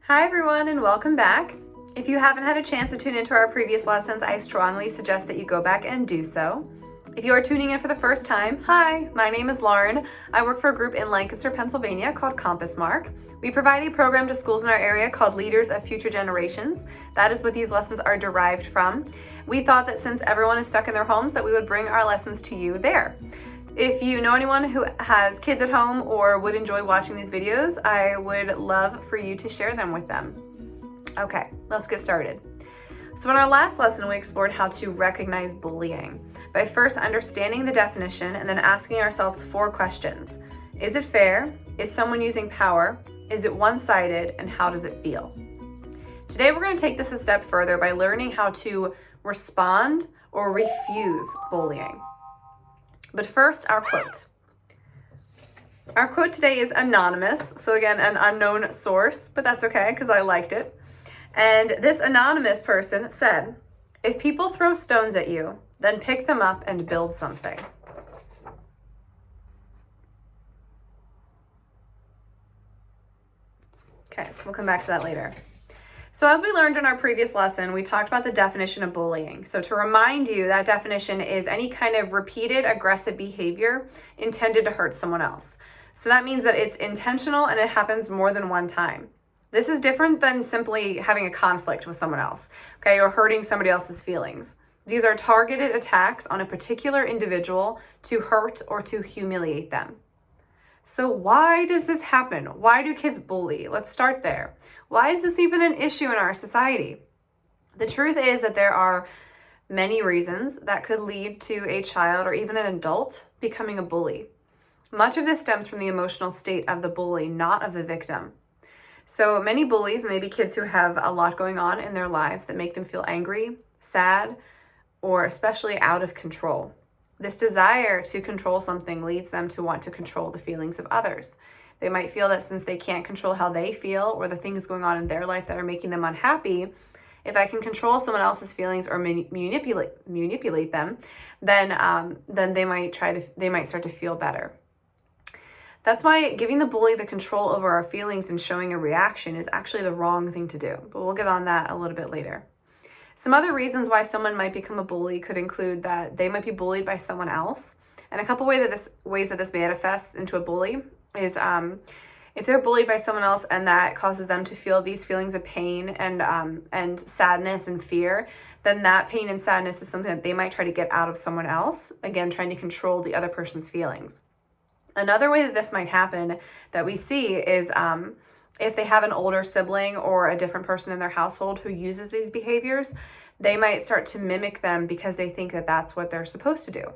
Hi everyone and welcome back. If you haven't had a chance to tune into our previous lessons, I strongly suggest that you go back and do so. If you are tuning in for the first time, hi, my name is Lauren. I work for a group in Lancaster, Pennsylvania called Compass Mark. We provide a program to schools in our area called Leaders of Future Generations. That is what these lessons are derived from. We thought that since everyone is stuck in their homes that we would bring our lessons to you there. If you know anyone who has kids at home or would enjoy watching these videos, I would love for you to share them with them. Okay, let's get started. So in our last lesson, we explored how to recognize bullying by first understanding the definition and then asking ourselves 4 questions. Is it fair? Is someone using power? Is it one-sided? And how does it feel? Today, we're going to take this a step further by learning how to respond or refuse bullying. But first, our quote. Our quote today is anonymous. So again, an unknown source, but that's okay because I liked it. And this anonymous person said, "If people throw stones at you, then pick them up and build something." Okay, we'll come back to that later. So as we learned in our previous lesson, we talked about the definition of bullying. So to remind you, that definition is any kind of repeated aggressive behavior intended to hurt someone else. So that means that it's intentional and it happens more than one time. This is different than simply having a conflict with someone else, okay, or hurting somebody else's feelings. These are targeted attacks on a particular individual to hurt or to humiliate them. So why does this happen? Why do kids bully? Let's start there. Why is this even an issue in our society? The truth is that there are many reasons that could lead to a child or even an adult becoming a bully. Much of this stems from the emotional state of the bully, not of the victim. So many bullies may be kids who have a lot going on in their lives that make them feel angry, sad, or especially out of control. This desire to control something leads them to want to control the feelings of others. They might feel that since they can't control how they feel or the things going on in their life that are making them unhappy, if I can control someone else's feelings or manipulate them, then they might start to feel better. That's why giving the bully the control over our feelings and showing a reaction is actually the wrong thing to do. But we'll get on that a little bit later. Some other reasons why someone might become a bully could include that they might be bullied by someone else. And a couple ways that this manifests into a bully is if they're bullied by someone else and that causes them to feel these feelings of pain and sadness and fear, then that pain and sadness is something that they might try to get out of someone else, again, trying to control the other person's feelings. Another way that this might happen that we see is if they have an older sibling or a different person in their household who uses these behaviors, they might start to mimic them because they think that that's what they're supposed to do.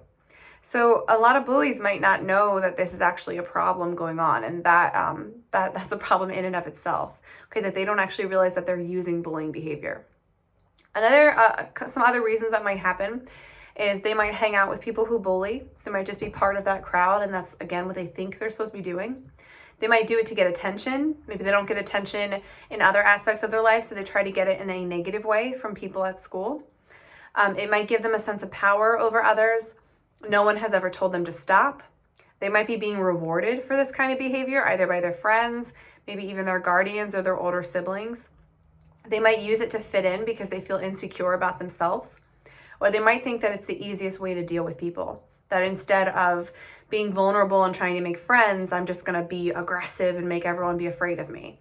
So a lot of bullies might not know that this is actually a problem going on, and that's a problem in and of itself. Okay, that they don't actually realize that they're using bullying behavior. Some other reasons that might happen is they might hang out with people who bully. So they might just be part of that crowd, and that's again what they think they're supposed to be doing. They might do it to get attention. Maybe they don't get attention in other aspects of their life, so they try to get it in a negative way from people at school. It might give them a sense of power over others. No one has ever told them to stop. They might be being rewarded for this kind of behavior, either by their friends, maybe even their guardians or their older siblings. They might use it to fit in because they feel insecure about themselves. Or they might think that it's the easiest way to deal with people. That instead of being vulnerable and trying to make friends, I'm just going to be aggressive and make everyone be afraid of me.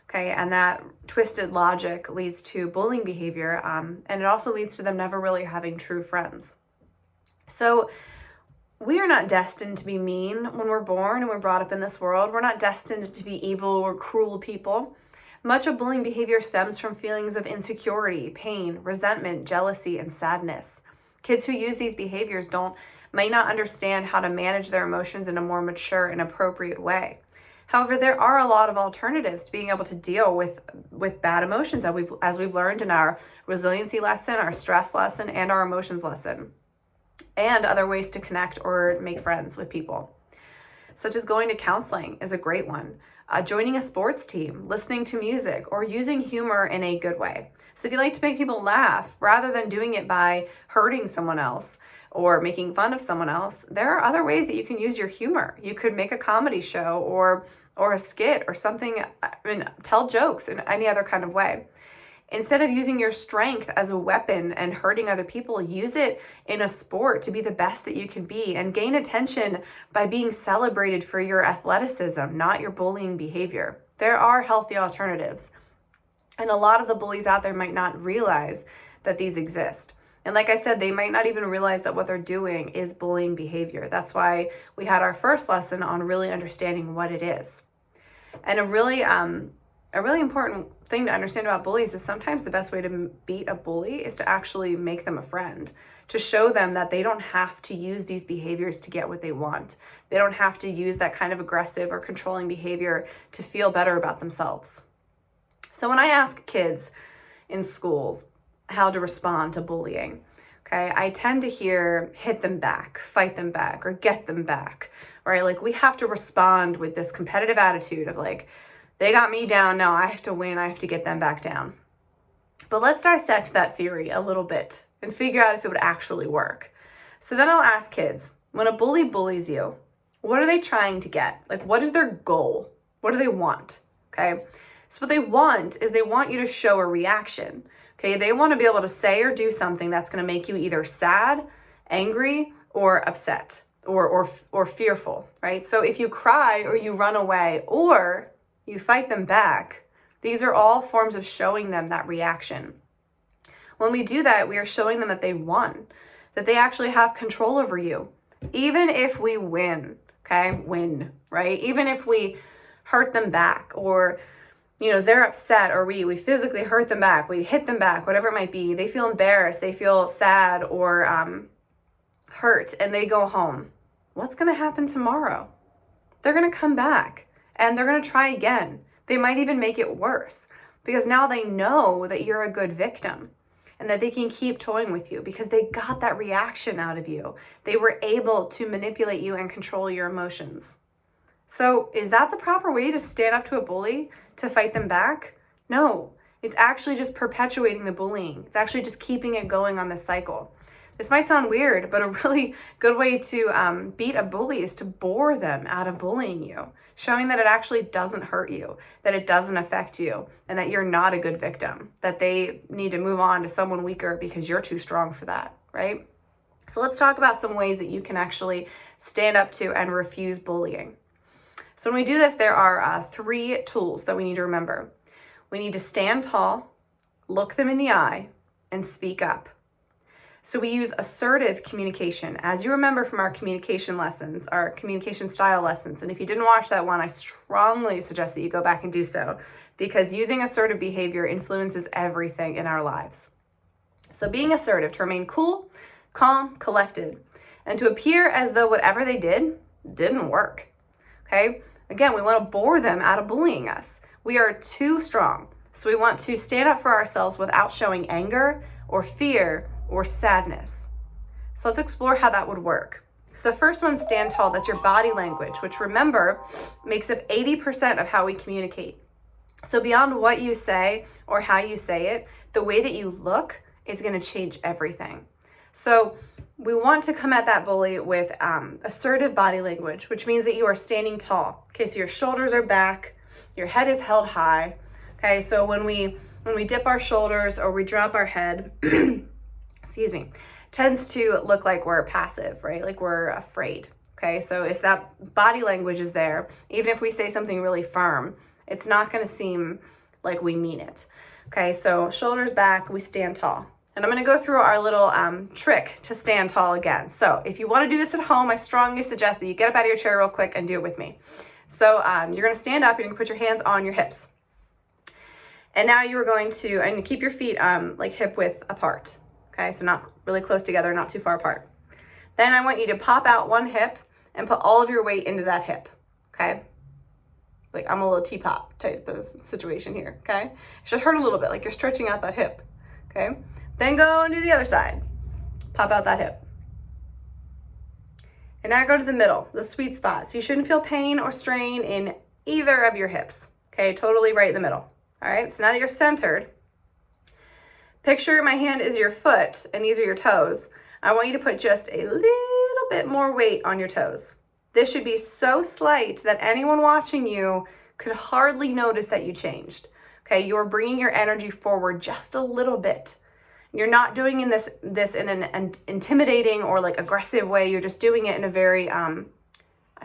Okay, and that twisted logic leads to bullying behavior, and it also leads to them never really having true friends. So we are not destined to be mean when we're born and we're brought up in this world. We're not destined to be evil or cruel people. Much of bullying behavior stems from feelings of insecurity, pain, resentment, jealousy, and sadness. Kids who use these behaviors may not understand how to manage their emotions in a more mature and appropriate way. However, there are a lot of alternatives to being able to deal with bad emotions, as we've learned in our resiliency lesson, our stress lesson, and our emotions lesson, and other ways to connect or make friends with people. Such as going to counseling is a great one. Joining a sports team, listening to music, or using humor in a good way. So if you like to make people laugh, rather than doing it by hurting someone else or making fun of someone else, there are other ways that you can use your humor. You could make a comedy show or or a skit or something. I mean, tell jokes in any other kind of way. Instead of using your strength as a weapon and hurting other people, use it in a sport to be the best that you can be and gain attention by being celebrated for your athleticism, not your bullying behavior. There are healthy alternatives. And a lot of the bullies out there might not realize that these exist. And like I said, they might not even realize that what they're doing is bullying behavior. That's why we had our first lesson on really understanding what it is. And a really important thing to understand about bullies is sometimes the best way to beat a bully is to actually make them a friend, to show them that they don't have to use these behaviors to get what they want. They don't have to use that kind of aggressive or controlling behavior to feel better about themselves. So when I ask kids in schools how to respond to bullying, okay, I tend to hear hit them back, fight them back, or get them back, right? Like we have to respond with this competitive attitude of like, they got me down, now I have to win, I have to get them back down. But let's dissect that theory a little bit and figure out if it would actually work. So then I'll ask kids, when a bully bullies you, what are they trying to get? Like, what is their goal? What do they want? Okay. So what they want is they want you to show a reaction. Okay. They want to be able to say or do something that's going to make you either sad, angry, or upset, or fearful, right? So if you cry or you run away or you fight them back, these are all forms of showing them that reaction. When we do that, we are showing them that they won, that they actually have control over you. Even if we win, okay? Win, right? Even if we hurt them back or, they're upset or we physically hurt them back, we hit them back, whatever it might be, they feel embarrassed, they feel sad or hurt and they go home. What's going to happen tomorrow? They're going to come back and they're going to try again. They might even make it worse because now they know that you're a good victim and that they can keep toying with you because they got that reaction out of you. They were able to manipulate you and control your emotions. So is that the proper way to stand up to a bully, to fight them back? No, it's actually just perpetuating the bullying. It's actually just keeping it going on this cycle. This might sound weird, but a really good way to beat a bully is to bore them out of bullying you, showing that it actually doesn't hurt you, that it doesn't affect you, and that you're not a good victim, that they need to move on to someone weaker because you're too strong for that, right? So let's talk about some ways that you can actually stand up to and refuse bullying. So when we do this, there are 3 tools that we need to remember. We need to stand tall, look them in the eye, and speak up. So we use assertive communication. As you remember from our communication lessons, our communication style lessons, and if you didn't watch that one, I strongly suggest that you go back and do so because using assertive behavior influences everything in our lives. So being assertive, to remain cool, calm, collected, and to appear as though whatever they did didn't work, okay? Again, we want to bore them out of bullying us. We are too strong. So we want to stand up for ourselves without showing anger or fear or sadness. So let's explore how that would work. So the first one, stand tall. That's your body language, which remember makes up 80% of how we communicate. So beyond what you say or how you say it, the way that you look is going to change everything. So we want to come at that bully with assertive body language, which means that you are standing tall. Okay, so your shoulders are back, your head is held high. Okay, so when we dip our shoulders or we drop our head, tends to look like we're passive, right? Like we're afraid. Okay, so if that body language is there, even if we say something really firm, it's not going to seem like we mean it. Okay, so shoulders back, we stand tall. And I'm going to go through our little trick to stand tall again. So if you want to do this at home, I strongly suggest that you get up out of your chair real quick and do it with me. So you're going to stand up, you're going to put your hands on your hips. And now you are going to keep your feet like hip width apart. Okay, so not really close together, not too far apart. Then I want you to pop out one hip and put all of your weight into that hip, okay? Like I'm a little teapot type of situation here, okay? It should hurt a little bit, like you're stretching out that hip, okay? Then go and do the other side. Pop out that hip. And now go to the middle, the sweet spot. So you shouldn't feel pain or strain in either of your hips, okay? Totally right in the middle, all right? So now that you're centered, picture my hand is your foot and these are your toes. I want you to put just a little bit more weight on your toes. This should be so slight that anyone watching you could hardly notice that you changed. Okay, you're bringing your energy forward just a little bit. You're not doing this in an intimidating or like aggressive way. You're just doing it in a very, I'm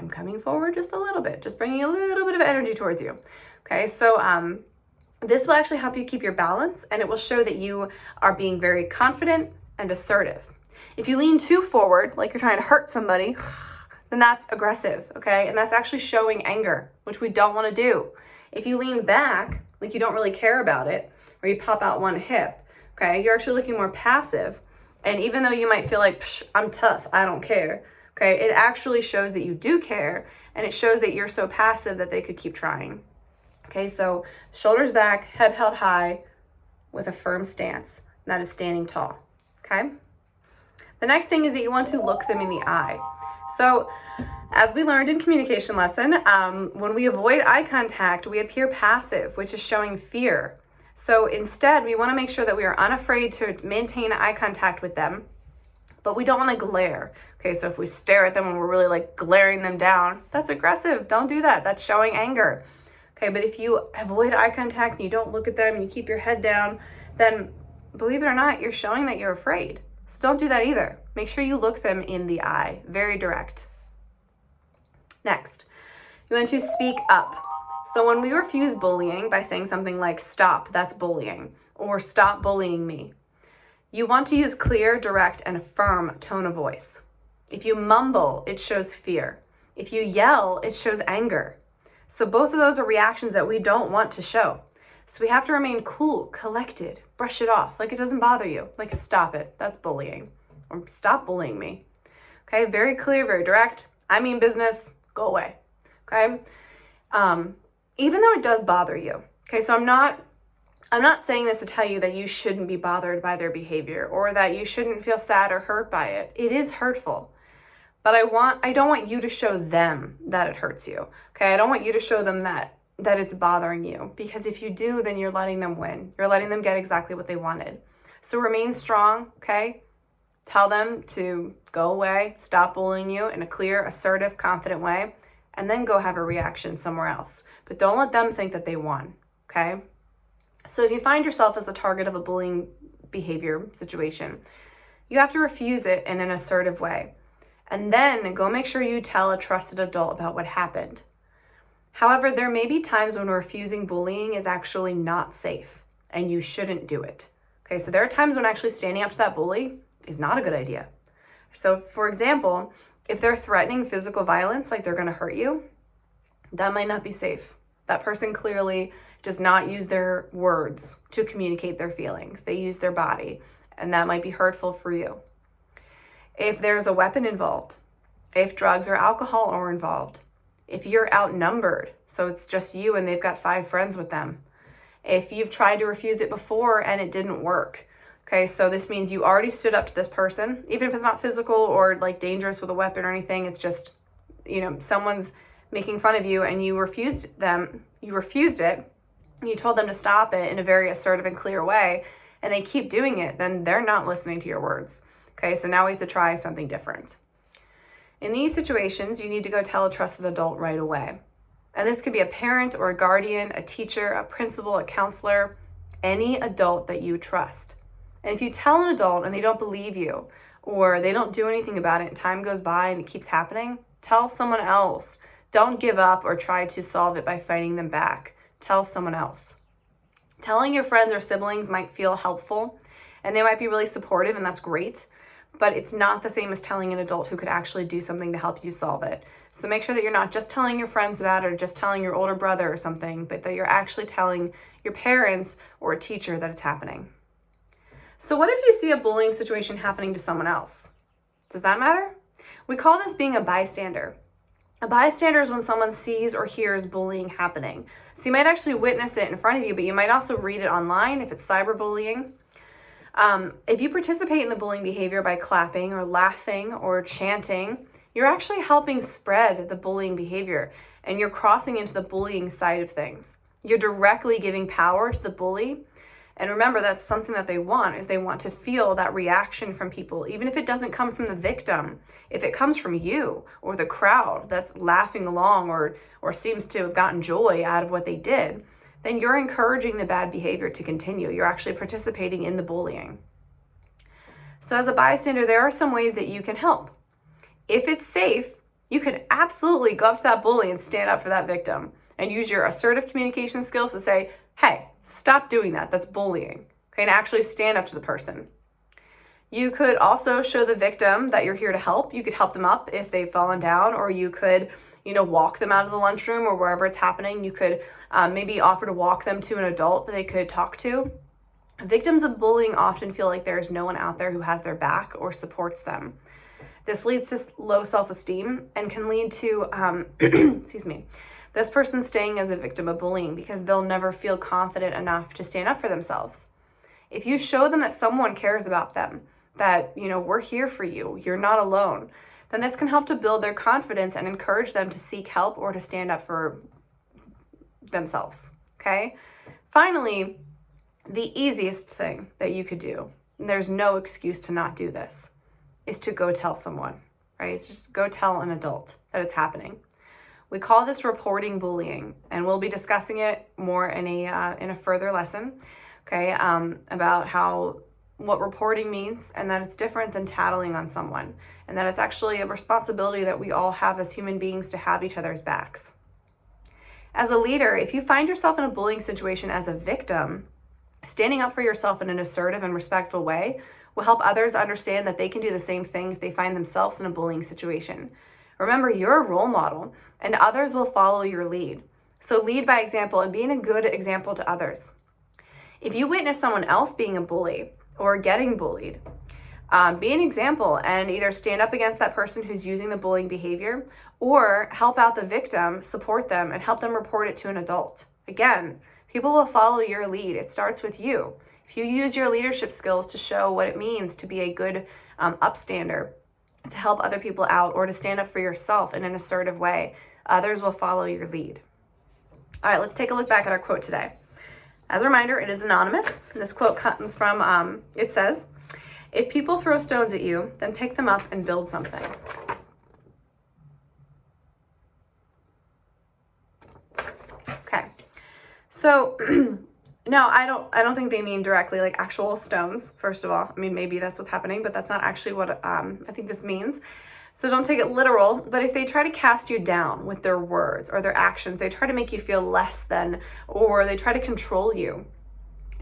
coming forward just a little bit, just bringing a little bit of energy towards you. Okay, so this will actually help you keep your balance, and it will show that you are being very confident and assertive. If you lean too forward, like you're trying to hurt somebody, then that's aggressive, okay? And that's actually showing anger, which we don't want to do. If you lean back, like you don't really care about it, or you pop out one hip, okay, you're actually looking more passive. And even though you might feel like, I'm tough, I don't care, okay, it actually shows that you do care, and it shows that you're so passive that they could keep trying. Okay, so shoulders back, head held high with a firm stance. And that is standing tall, okay? The next thing is that you want to look them in the eye. So as we learned in communication lesson, when we avoid eye contact, we appear passive, which is showing fear. So instead, we want to make sure that we are unafraid to maintain eye contact with them, but we don't want to glare. Okay, so if we stare at them and we're really like glaring them down, that's aggressive. Don't do that. That's showing anger. Okay, but if you avoid eye contact and you don't look at them and you keep your head down, then believe it or not, you're showing that you're afraid. So don't do that either. Make sure you look them in the eye, very direct. Next, you want to speak up. So when we refuse bullying by saying something like, stop, that's bullying, or stop bullying me, you want to use clear, direct, and firm tone of voice. If you mumble, it shows fear. If you yell, it shows anger. So both of those are reactions that we don't want to show. So we have to remain cool, collected, brush it off, like it doesn't bother you. Like, stop it, that's bullying. Or stop bullying me. Okay, very clear, very direct. I mean business, go away. Okay? Even though it does bother you. Okay, so I'm not saying this to tell you that you shouldn't be bothered by their behavior or that you shouldn't feel sad or hurt by it. It is hurtful. But I don't want you to show them that it hurts you. Okay, I don't want you to show them that it's bothering you, because if you do, then you're letting them win. You're letting them get exactly what they wanted. So remain strong, okay? Tell them to go away, stop bullying you in a clear, assertive, confident way, and then go have a reaction somewhere else. But don't let them think that they won, okay? So if you find yourself as the target of a bullying behavior situation, you have to refuse it in an assertive way. And then go make sure you tell a trusted adult about what happened. However, there may be times when refusing bullying is actually not safe and you shouldn't do it. Okay, so there are times when actually standing up to that bully is not a good idea. So for example, if they're threatening physical violence, like they're gonna hurt you, that might not be safe. That person clearly does not use their words to communicate their feelings. They use their body, and that might be hurtful for you. If there's a weapon involved, if drugs or alcohol are involved, if you're outnumbered, so it's just you and they've got 5 friends with them, if you've tried to refuse it before and it didn't work, okay, so this means you already stood up to this person, even if it's not physical or like dangerous with a weapon or anything, it's just, someone's making fun of you and you refused it, you told them to stop it in a very assertive and clear way, and they keep doing it, then they're not listening to your words. Okay, so now we have to try something different. In these situations, you need to go tell a trusted adult right away. And this could be a parent or a guardian, a teacher, a principal, a counselor, any adult that you trust. And if you tell an adult and they don't believe you, or they don't do anything about it and time goes by and it keeps happening, tell someone else. Don't give up or try to solve it by fighting them back. Tell someone else. Telling your friends or siblings might feel helpful, and they might be really supportive, and that's great. But it's not the same as telling an adult who could actually do something to help you solve it. So make sure that you're not just telling your friends about it or just telling your older brother or something, but that you're actually telling your parents or a teacher that it's happening. So what if you see a bullying situation happening to someone else? Does that matter? We call this being a bystander. A bystander is when someone sees or hears bullying happening. So you might actually witness it in front of you, but you might also read it online if it's cyberbullying. If you participate in the bullying behavior by clapping or laughing or chanting, you're actually helping spread the bullying behavior, and you're crossing into the bullying side of things. You're directly giving power to the bully, And remember, that's something that they want, is they want to feel that reaction from people, even if it doesn't come from the victim. If it comes from you or the crowd that's laughing along or seems to have gotten joy out of what they did, then you're encouraging the bad behavior to continue. You're actually participating in the bullying. So as a bystander, there are some ways that you can help. If it's safe, you can absolutely go up to that bully and stand up for that victim and use your assertive communication skills to say, hey, stop doing that. That's bullying. Okay, and actually stand up to the person. You could also show the victim that you're here to help. You could help them up if they've fallen down, or you could, walk them out of the lunchroom or wherever it's happening. You could maybe offer to walk them to an adult that they could talk to. Victims of bullying often feel like there's no one out there who has their back or supports them. This leads to low self-esteem and can lead to, this person staying as a victim of bullying because they'll never feel confident enough to stand up for themselves. If you show them that someone cares about them, that, we're here for you, you're not alone, then this can help to build their confidence and encourage them to seek help or to stand up for themselves, okay? Finally, the easiest thing that you could do, and there's no excuse to not do this, is to go tell someone, right? It's just go tell an adult that it's happening. We call this reporting bullying, and we'll be discussing it more in a further lesson, okay, about what reporting means, and that it's different than tattling on someone, and that it's actually a responsibility that we all have as human beings to have each other's backs. As a leader, if you find yourself in a bullying situation as a victim, standing up for yourself in an assertive and respectful way will help others understand that they can do the same thing if they find themselves in a bullying situation. Remember, you're a role model, and others will follow your lead. So lead by example and being a good example to others. If you witness someone else being a bully or getting bullied, be an example and either stand up against that person who's using the bullying behavior or help out the victim, support them, and help them report it to an adult. Again, people will follow your lead. It starts with you. If you use your leadership skills to show what it means to be a good upstander, to help other people out, or to stand up for yourself in an assertive way, others will follow your lead. All right, let's take a look back at our quote today. As a reminder, it is anonymous. And this quote comes from, it says, "If people throw stones at you, then pick them up and build something." Okay, so now I don't think they mean directly like actual stones, first of all. I mean, maybe that's what's happening, but that's not actually what I think this means. So don't take it literal, but if they try to cast you down with their words or their actions, they try to make you feel less than, or they try to control you,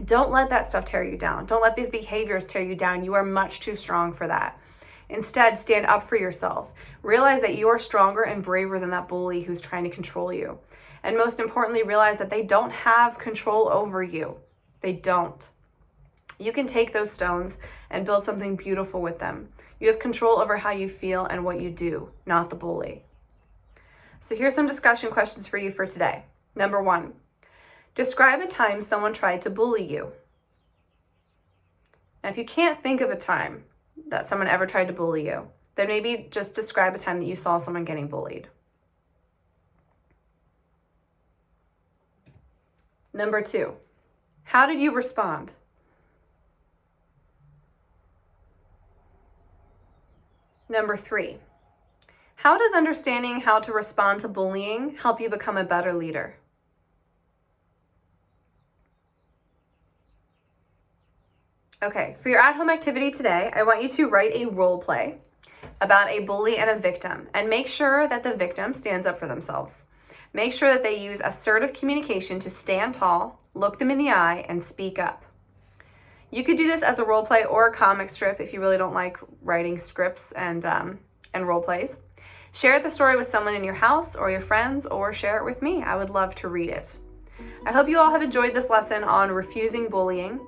don't let that stuff tear you down. Don't let these behaviors tear you down. You are much too strong for that. Instead, stand up for yourself. Realize that you are stronger and braver than that bully who's trying to control you. And most importantly, realize that they don't have control over you. They don't. You can take those stones and build something beautiful with them. You have control over how you feel and what you do, not the bully. So here's some discussion questions for you for today. Number 1, describe a time someone tried to bully you. Now, if you can't think of a time that someone ever tried to bully you, then maybe just describe a time that you saw someone getting bullied. Number 2, how did you respond? Number 3, how does understanding how to respond to bullying help you become a better leader? Okay, for your at-home activity today, I want you to write a role play about a bully and a victim, and make sure that the victim stands up for themselves. Make sure that they use assertive communication to stand tall, look them in the eye, and speak up. You could do this as a role play or a comic strip if you really don't like writing scripts and role plays. Share the story with someone in your house or your friends, or share it with me. I would love to read it. I hope you all have enjoyed this lesson on refusing bullying.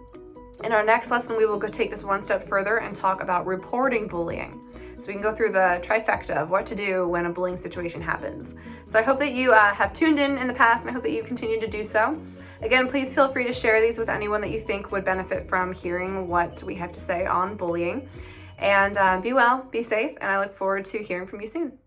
In our next lesson, we will go take this one step further and talk about reporting bullying. So we can go through the trifecta of what to do when a bullying situation happens. So I hope that you have tuned in the past, and I hope that you continue to do so. Again, please feel free to share these with anyone that you think would benefit from hearing what we have to say on bullying. And be well, be safe, and I look forward to hearing from you soon.